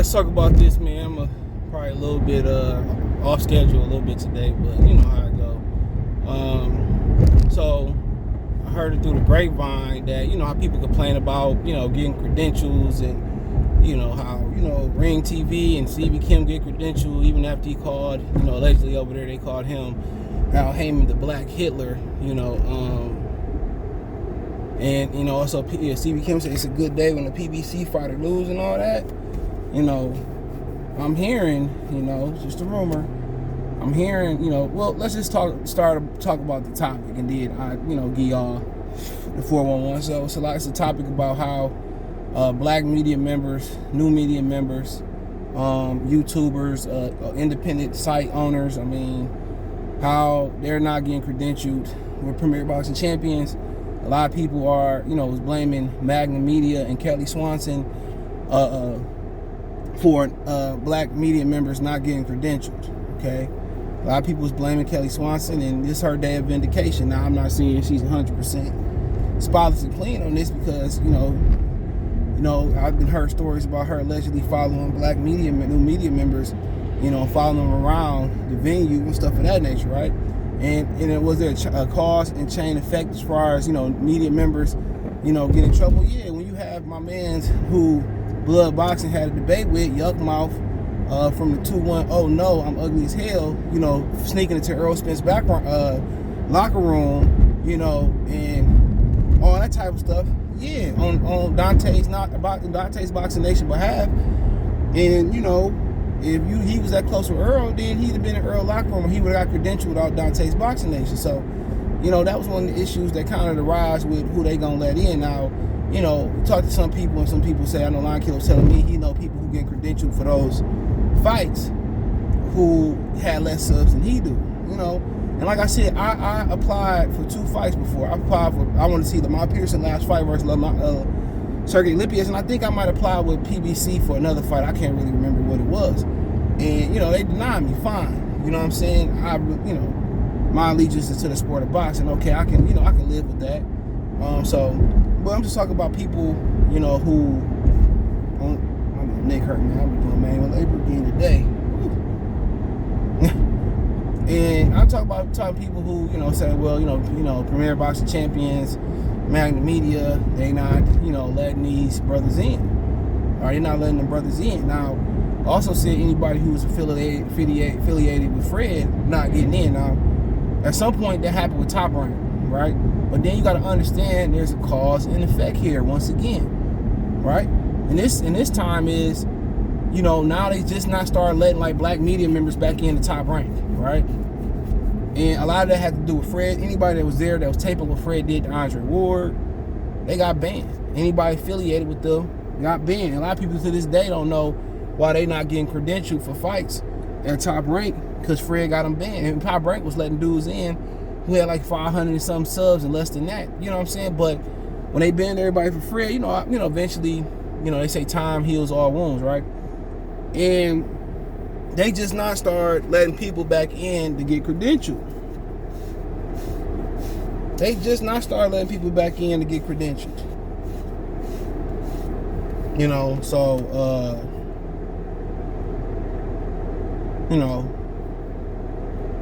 let's talk about this, man. I'm probably a little bit off schedule a little bit today, but you know how it go. So I heard it through the grapevine that how people complain about getting credentials and how Ring TV and CB Kim get credential even after he called allegedly over there they called him Al Heyman the Black Hitler. And also CB Kim said it's a good day when the PBC fighter lose and all that. I'm hearing, just a rumor. I'm hearing, well, let's just talk about the topic, and then I, give y'all the 411. So it's a topic about how black media members, new media members, YouTubers, independent site owners, how they're not getting credentialed with Premier Boxing Champions. A lot of people are, was blaming Magnum Media and Kelly Swanson for black media members not getting credentialed, okay? A lot of people was blaming Kelly Swanson, and this is her day of vindication. Now, I'm not saying she's 100% spotless and clean on this because, I've been heard stories about her allegedly following black new media members, following them around the venue and stuff of that nature, right? And was there a cause and chain effect as far as, media members, get in trouble? Yeah, when you have my mans who Blood Boxing had a debate with, Yuck Mouth, from the 2-1, oh no, I'm ugly as hell, sneaking into Earl Spence locker room, and all that type of stuff. Yeah, on Dante's Boxing Nation behalf. And, if he was that close with Earl, then he'd have been in Earl locker room and he would have got credentialed without Dante's Boxing Nation. So, that was one of the issues that kind of arise with who they gonna let in. Now, talk to some people, and some people say, I know Lion Killer was telling me he know people who get credentialed for those fights who had less subs than he do, And like I said, I applied for 2 fights before. I want to see Lamar Pearson last fight versus Sergey Lipius, and I think I might apply with PBC for another fight. I can't really remember what it was. And, they denied me, fine. You know what I'm saying? My allegiance is to the sport of boxing. Okay, I can live with that. But I'm just talking about people, who, my neck hurt, man. I'll be doing manual labor again today. And I'm talking about people who, say, well, Premier Boxing Champions, Magnum Media, they not, letting these brothers in. Or they're not letting them brothers in. Now, also said anybody who was affiliated with Fred not getting in. Now, at some point that happened with Top Rank, right? But then you got to understand there's a cause and effect here once again, right? And this time is, now they just not start letting like black media members back in the Top Rank, right? And a lot of that had to do with Fred. Anybody that was there that was taping what Fred did to Andre Ward, they got banned. Anybody affiliated with them got banned. And a lot of people to this day don't know why they not getting credentialed for fights at Top Rank because Fred got them banned. And Top Rank was letting dudes in who had like 500 and some subs and less than that. You know what I'm saying? But when they banned everybody for Fred, eventually, they say time heals all wounds, right? And they just not start letting people back in to get credentialed. They just not start letting people back in to get credentialed.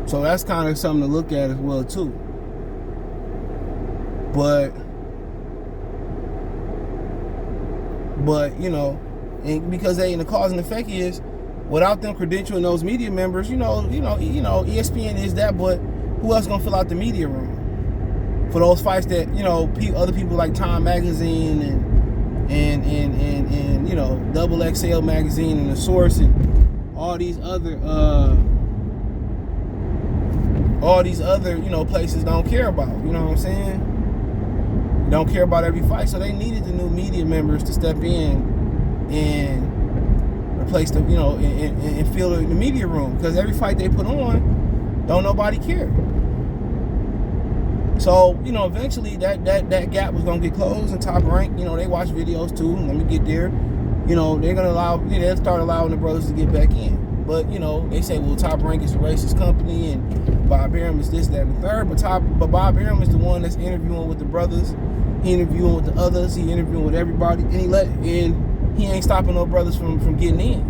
So that's kind of something to look at as well too. But and because they in the cause and effect is without them credentialing those media members, ESPN is that, but who else gonna fill out the media room for those fights that other people like Time Magazine and Double XL Magazine and The Source and all these other places don't care about. You know what I'm saying? Don't care about every fight, so they needed the new media members to step in and replace the and fill the media room because every fight they put on, don't nobody care. So eventually that gap was gonna get closed. And Top Rank, they watch videos too. Let me get there. They're gonna they'll start allowing the brothers to get back in. But they say, well, Top Rank is a racist company and Bob Arum is this, that, and the third. But Bob Arum is the one that's interviewing with the brothers. He interviewing with the others. He interviewing with everybody, and he ain't stopping no brothers from getting in.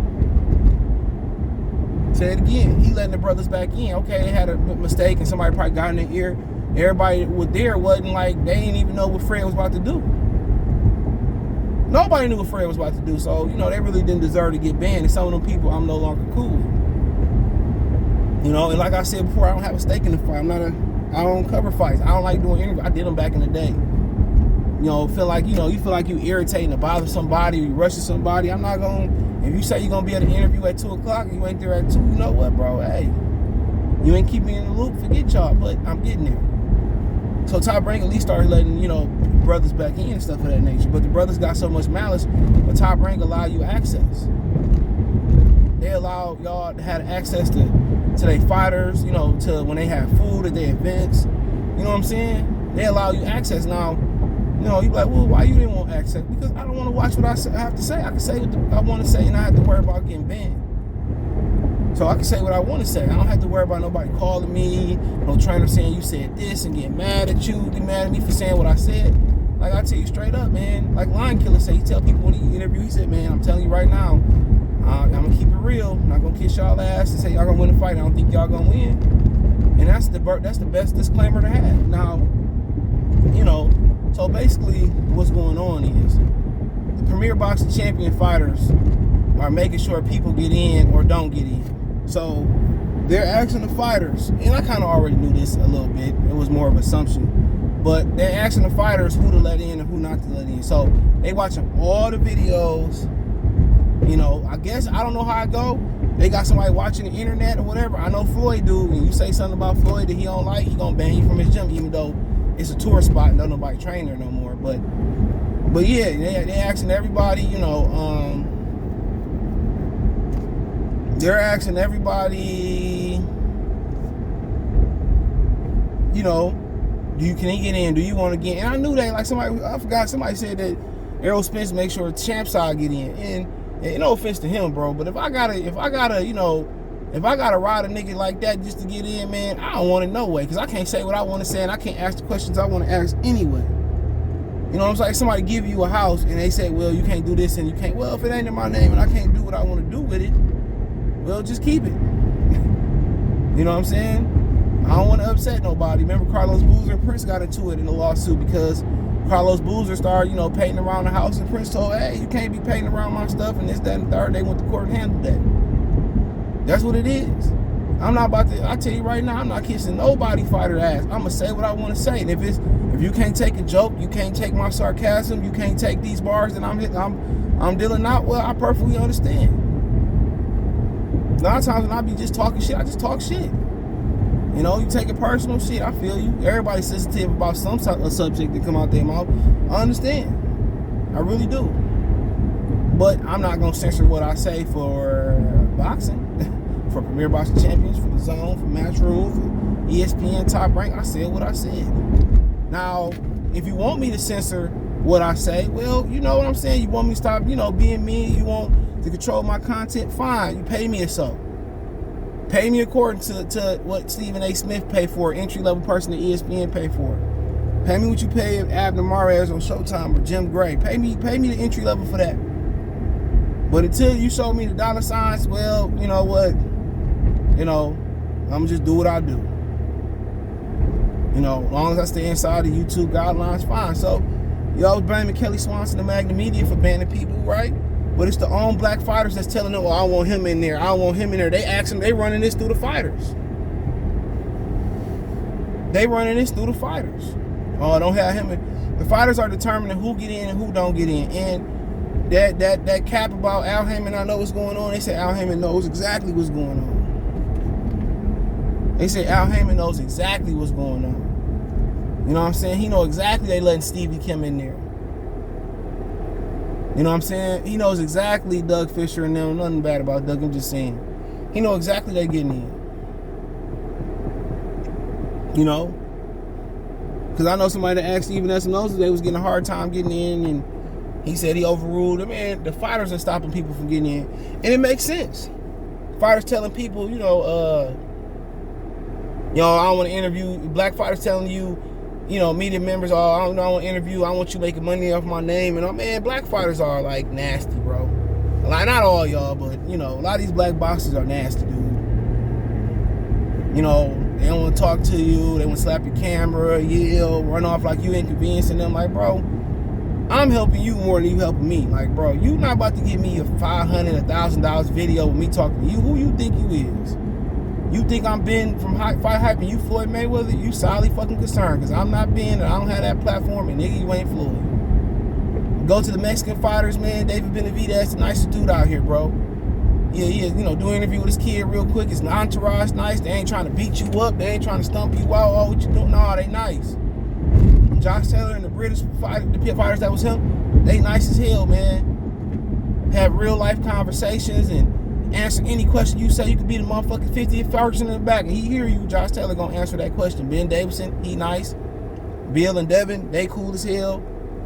Say it again. He letting the brothers back in. Okay, they had a mistake and somebody probably got in their ear. Everybody was there wasn't like they didn't even know what Fred was about to do. Nobody knew what Fred was about to do, so they really didn't deserve to get banned. And some of them people I'm no longer cool with. And like I said before, I don't have a stake in the fight. I don't cover fights. I don't like doing interviews. I did them back in the day. Feel like you feel like you irritating to bother somebody or you rushing somebody. I'm not gonna. If you say you're gonna be at an interview at 2:00 and you ain't there at 2, you know what, bro? Hey, you ain't keep me in the loop. Forget y'all, but I'm getting there. So Top Rank at least started letting brothers back in and stuff of that nature. But the brothers got so much malice, but Top Rank allow you access. They allow y'all to have access to their fighters, to when they have food at their events. You know what I'm saying? They allow you access. Now, you be like, well, why you didn't want access? Because I don't want to watch what I have to say. I can say what I want to say and I have to worry about getting banned. So I can say what I want to say. I don't have to worry about nobody calling me, no trainer saying you said this and getting mad at you, get mad at me for saying what I said. Like I tell you straight up, man. Like Lion Killer said, he tell people when he interview, he said, man, I'm telling you right now, I'm gonna keep it real. I'm not gonna kiss y'all ass and say y'all gonna win the fight. I don't think y'all gonna win. And that's the best disclaimer to have. Now, so basically what's going on is the Premier Boxing Champion fighters are making sure people get in or don't get in. So they're asking the fighters, and I kind of already knew this a little bit. It was more of an assumption. But they're asking the fighters who to let in and who not to let in. So they watching all the videos. I guess, I don't know how it go. They got somebody watching the internet or whatever. I know Floyd do. When you say something about Floyd that he don't like, he gonna ban you from his gym, even though it's a tourist spot and don't nobody train there no more. But yeah, they asking everybody, they're asking everybody, can he get in? Do you want to get in? And I knew that, like somebody said that Errol Spence make sure Champ side get in. And no offense to him, bro, but if I gotta ride a nigga like that just to get in, man, I don't want it no way, because I can't say what I want to say and I can't ask the questions I want to ask anyway. You know what I'm saying? Somebody give you a house and they say, well, you can't do this and you can't. Well, if it ain't in my name and I can't do what I want to do with it, well, just keep it. You know what I'm saying? I don't want to upset nobody. Remember Carlos Boozer and Prince got into it in the lawsuit because Carlos Boozer started, painting around the house, and Prince told, hey, you can't be painting around my stuff and this, that, and the third. They went to court and handled that. That's what it is. I'm not about to, I tell you right now, I'm not kissing nobody fighter ass. I'm gonna say what I want to say. And if you can't take a joke, you can't take my sarcasm, you can't take these bars that I'm dealing out, well, I perfectly understand. A lot of times when I be just talking shit, I just talk shit. You take it personal, shit, I feel you. Everybody's sensitive about some subject that come out their mouth. I understand. I really do. But I'm not going to censor what I say for boxing, for Premier Boxing Champions, for The Zone, for Matchroom, for ESPN, Top Rank. I said what I said. Now, if you want me to censor what I say, well, you know what I'm saying? You want me to stop, being mean, you want to control my content, fine. You pay me or so. Pay me according to what Stephen A. Smith paid for, entry-level person at ESPN paid for. Pay me what you pay Abner Mares on Showtime or Jim Gray. Pay me the entry level for that. But until you show me the dollar signs, well, you know what? I'm just do what I do. As long as I stay inside the YouTube guidelines, fine. So, y'all was blaming Kelly Swanson and Magna Media for banning people, right? But it's the own black fighters that's telling them, I want him in there. I want him in there. They asking, they running this through the fighters. Oh, don't have him in. The fighters are determining who get in and who don't get in. And that cap about Al Heyman, I know what's going on. They say Al Heyman knows exactly what's going on. They say Al Heyman knows exactly what's going on. You know what I'm saying? He know exactly they letting Stevie Kim in there. You know what I'm saying? He knows exactly Doug Fisher and them. Nothing bad about Doug. I'm just saying. He know exactly they getting in. Because I know somebody that asked Stephen Espinosa, they was getting a hard time getting in, and he said he overruled them. Man, the fighters are stopping people from getting in. And it makes sense. Fighters telling people, I don't want to interview. Black fighters telling you, media members, I don't want to interview. I want you making money off my name. And man, black fighters are nasty, bro. Like, not all y'all, but a lot of these black boxers are nasty, dude. You know, they don't want to talk to you. They want to slap your camera, yell, run off like you inconveniencing them. Like, bro, I'm helping you more than you helping me. Like, bro, you not about to give me a $500, $1,000 video with me talking to you. Who you think you is? You think I'm Ben from Fight Hype and you Floyd Mayweather? You solidly fucking concerned, because I'm not Ben and I don't have that platform, and nigga, you ain't Floyd. Go to the Mexican fighters, man. David Benavidez, the nicest dude out here, bro. Yeah, you know, do an interview with his kid real quick. His entourage nice. They ain't trying to beat you up. They ain't trying to stump you out. Oh, what you doing? No, they nice. Josh Taylor and the British the pit fighters that was him, they nice as hell, man. Have real life conversations and answer any question you say. You could be the motherfucking 50th person in the back and he hear you. Josh Taylor gonna answer that question. Ben Davison, he nice. Bill and Devin, they cool as hell.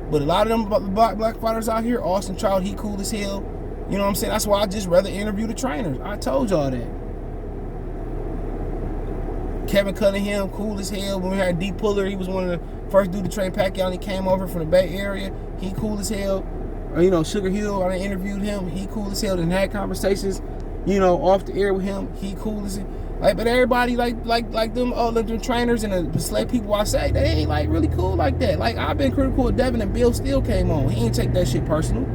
But a lot of them black fighters out here, Austin Trout, he cool as hell. You know what I'm saying? That's why I just rather interview the trainers. I told y'all that. Kevin Cunningham, cool as hell. When we had D Puller, he was one of the first dude to train Pacquiao, and he came over from the Bay Area. He cool as hell. Or, you know, Sugar Hill, I interviewed him. He cool as hell and had conversations, you know, off the air with him. He cool as hell. Like, but everybody like them trainers and the select people I say, they ain't like really cool like that. Like, I've been critical of Devin and Bill still came on. He ain't take that shit personal.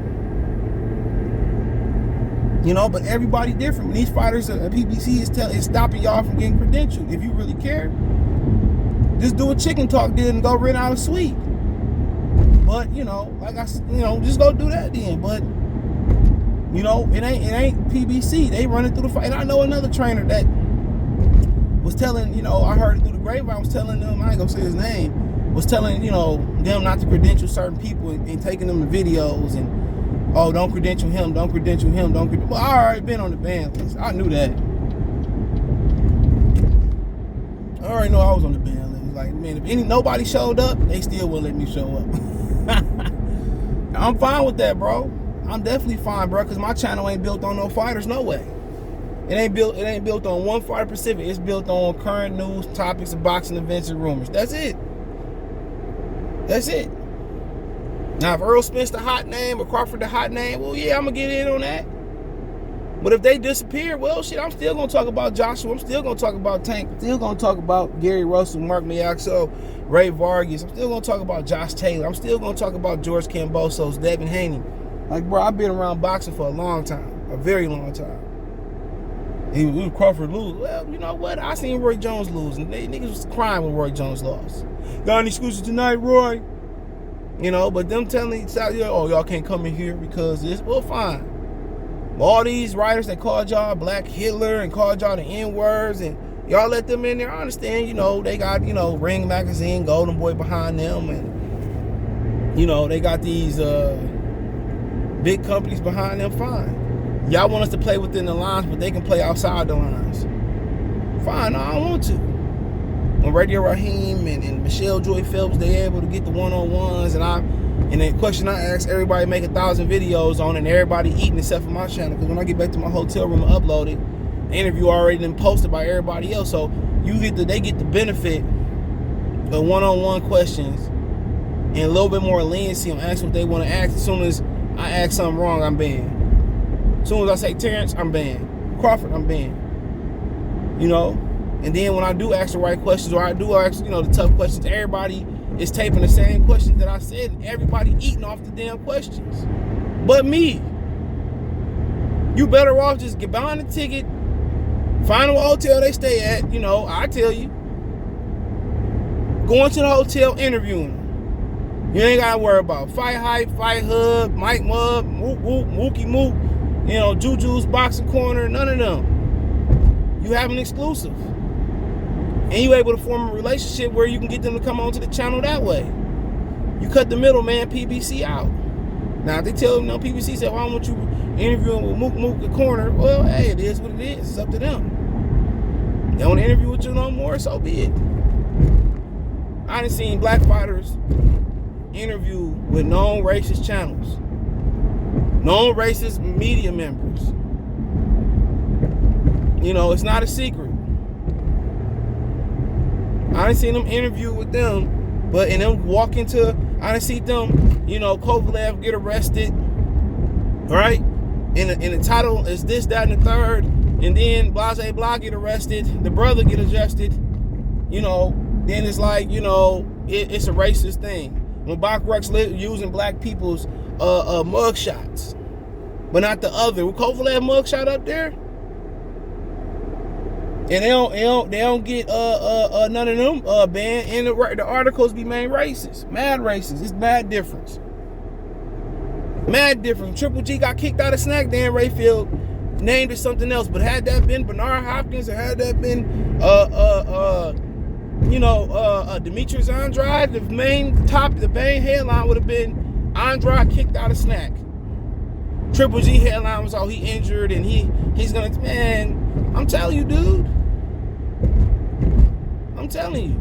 You know, but everybody different. When these fighters, PBC is stopping y'all from getting credentialed. If you really care, just do a chicken talk deal and go rent out a suite. But you know, like just go do that then. But you know, it ain't PBC. They running through the fight. And I know another trainer that was telling, you know, I heard it through the grapevine. Was telling them, I ain't gonna say his name. Was telling, you know, them not to credential certain people and taking them to videos and. Oh, don't credential him, don't credential him, don't credential. Well, I already been on the ban list. I knew that. I already know I was on the ban list. Like, man, if nobody showed up, they still wouldn't let me show up. I'm fine with that, bro. I'm definitely fine, bro, because my channel ain't built on no fighters, no way. It ain't built on one fighter specific. It's built on current news, topics of boxing events and rumors. That's it. That's it. Now, if Earl Spence the hot name or Crawford the hot name, well, yeah, I'm going to get in on that. But if they disappear, well, shit, I'm still going to talk about Joshua. I'm still going to talk about Tank. I'm still going to talk about Gary Russell, Mark Miaxo, Ray Vargas. I'm still going to talk about Josh Taylor. I'm still going to talk about George Kambosos, Devin Haney. Like, bro, I've been around boxing for a long time, a very long time. And Crawford lose. Well, you know what? I seen Roy Jones lose, and niggas was crying when Roy Jones lost. Got any excuses tonight, Roy? You know, but them telling each other, oh, y'all can't come in here because this, well, fine. All these writers that called y'all Black Hitler and called y'all the N-words and y'all let them in there. I understand, you know, they got, you know, Ring Magazine, Golden Boy behind them, and, you know, they got these big companies behind them, fine. Y'all want us to play within the lines, but they can play outside the lines. Fine, no, I don't want to. When Radio Raheem and Michelle Joy Phelps, they able to get the one-on-ones, and the question I asked, everybody make 1,000 videos on it, and everybody eating except for my channel. Because when I get back to my hotel room and upload it, the interview already been posted by everybody else. So they get the benefit of one-on-one questions and a little bit more leniency on asking what they want to ask. As soon as I ask something wrong, I'm banned. As soon as I say Terrence, I'm banned. Crawford, I'm banned. You know. And then when I do ask the right questions, or I do ask, you know, the tough questions, everybody is taping the same questions that I said, and everybody eating off the damn questions. But me. You better off just get buying the ticket, find a hotel they stay at, you know, I tell you. Going to the hotel, interviewing them. You ain't gotta worry about Fight Hype, Fight Hub, Mike Mub, Mook Mook, Mookie Mook, you know, Juju's Boxing Corner, none of them. You have an exclusive. And you able to form a relationship where you can get them to come onto the channel that way. You cut the middleman PBC out. Now, if they tell them, no, PBC said, well, I want you interviewing with Mook Mook the corner. Well, hey, it is what it is. It's up to them. They want to interview with you no more, so be it. I done seen black fighters interview with known racist channels, known racist media members. You know, it's not a secret. I done seen them interview with them, but and them walk into, I done see them, you know, Kovalev get arrested, right? And the title is this, that, and the third. and then Blase Blah get arrested, the brother get adjusted, you know, then it's like, you know, it's a racist thing. When Bachrex using black people's mug shots, but not the other. Will Kovalev mug shot up there? And they don't get none of them banned. And the articles be made racist, mad racist. It's mad difference. Mad difference. Triple G got kicked out of Snack. Dan Rayfield named it something else. But had that been Bernard Hopkins, or had that been Demetrius Andrade, the main headline would have been Andrade kicked out of Snack. Triple G headline was, oh, he injured and he's gonna, man, I'm telling you, dude. I'm telling you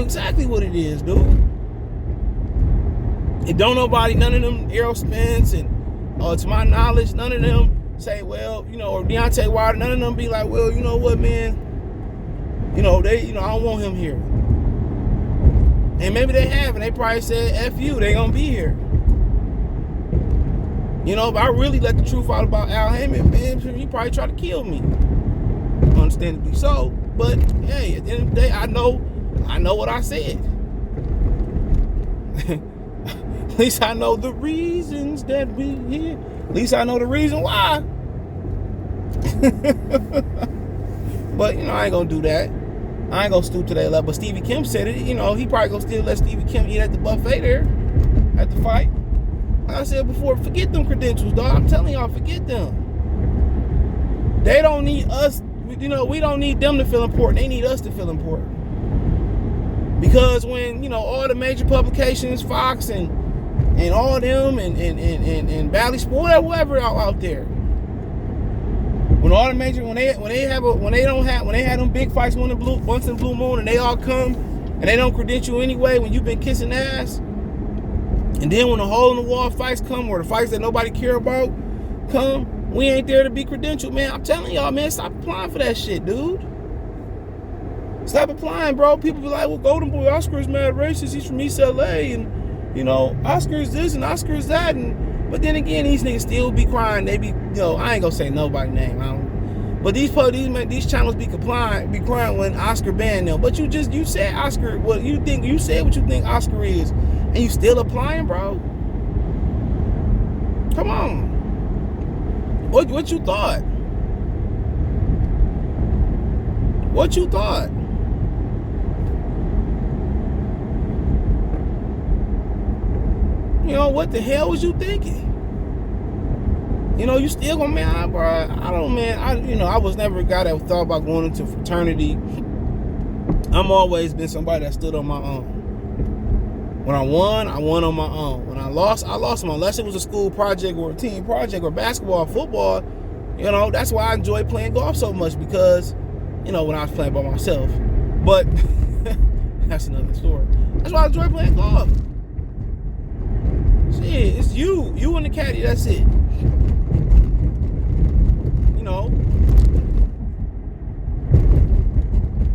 exactly what it is, dude. And don't nobody, none of them Errol Spence and to my knowledge, none of them say, well, you know, or Deontay Wilder, none of them be like, well, you know what, man, you know, I don't want him here. And maybe they have, and they probably said, F you, they gonna be here. You know, if I really let the truth out about Al Heyman, man, he probably try to kill me. Understandably so. But hey, at the end of the day, I know what I said. At least I know the reasons that we here. At least I know the reason why. But you know, I ain't gonna do that. I ain't gonna stoop to that level. But Stevie Kim said it, you know, he probably gonna still let Stevie Kim eat at the buffet there at the fight. Like I said before, forget them credentials, dog. I'm telling y'all, forget them. They don't need us. You know, we don't need them to feel important. They need us to feel important. Because when, you know, all the major publications, Fox and all them and Valley Sport, whoever out there, when all the major, when they have them big fights once in Blue Moon, and they all come and they don't credential anyway when you've been kissing ass. And then when the hole in the wall fights come, or the fights that nobody care about come, we ain't there to be credentialed, man. I'm telling y'all, man, stop applying for that shit, dude. Stop applying, bro. People be like, well, Golden Boy Oscar is mad racist. He's from East LA, and you know, Oscar is this and Oscar is that, but then again, these niggas still be crying. They be, you know, I ain't gonna say nobody's name. But these channels be crying when Oscar banned them. But you said Oscar. What you think? You said what you think Oscar is, and you still applying, bro? Come on. What you thought? What you thought? You know, what the hell was you thinking? You know, you still gonna, man, bro, I was never a guy that thought about going into fraternity. I'm always been somebody that stood on my own. When I won on my own. When I lost on my own. Unless it was a school project or a team project or basketball or football, you know, that's why I enjoy playing golf so much, because, you know, when I was playing by myself. But that's another story. That's why I enjoy playing golf. Shit, it's you and the caddy, that's it. You know,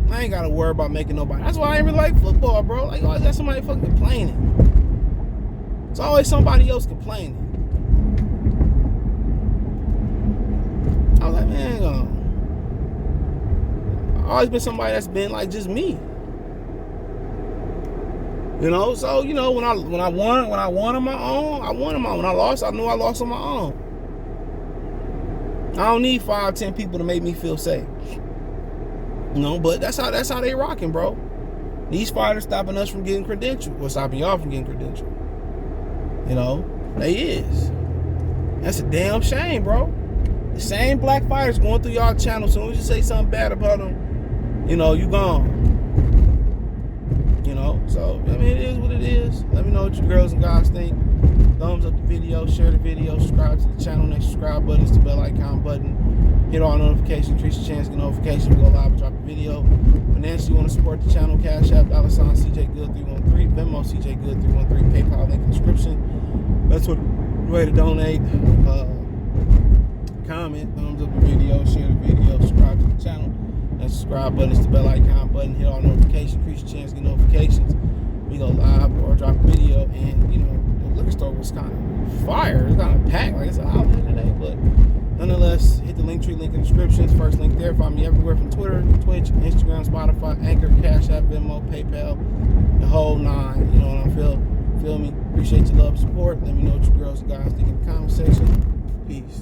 I ain't gotta worry about making nobody. That's why I ain't really like football, bro. Like, always got somebody fucking complaining. It's always somebody else complaining. I was like, man, I've always been somebody that's been like just me. You know, so you know, when I won on my own, I won on my own. When I lost, I knew I lost on my own. I don't need 5-10 people to make me feel safe. You know, but that's how they rocking, bro. These fighters stopping us from getting credentialed, or stopping y'all from getting credentialed. You know, they is. That's a damn shame, bro. The same black fighters going through y'all channel. As soon as you say something bad about them, you know, you gone. You know, so I mean, it is what it is. Let me know what you girls and guys think. Thumbs up the video, share the video, subscribe to the channel. Next subscribe button is the bell icon button. Hit all notifications, increase your chance to get notifications. We go live and drop a video. Financially, you want to support the channel, Cash App, $, CJ Good 313, Venmo, CJ Good 313, PayPal link in the description. That's what way to donate. Comment, thumbs up the video, share the video, subscribe to the channel. That subscribe button is the bell icon button. Hit all notifications, increase your chance to get notifications. We go live or drop a video, and you know, the liquor store was kind of fire. It was kind of packed, like it's an outlet today, but Nonetheless, hit the link tree link in the descriptions. First link there. Find me everywhere from Twitter, Twitch, Instagram, Spotify, Anchor, Cash App, Venmo, PayPal, the whole nine. You know what I feel me? Appreciate your love and support. Let me know what you girls and guys think in the comment section. Peace.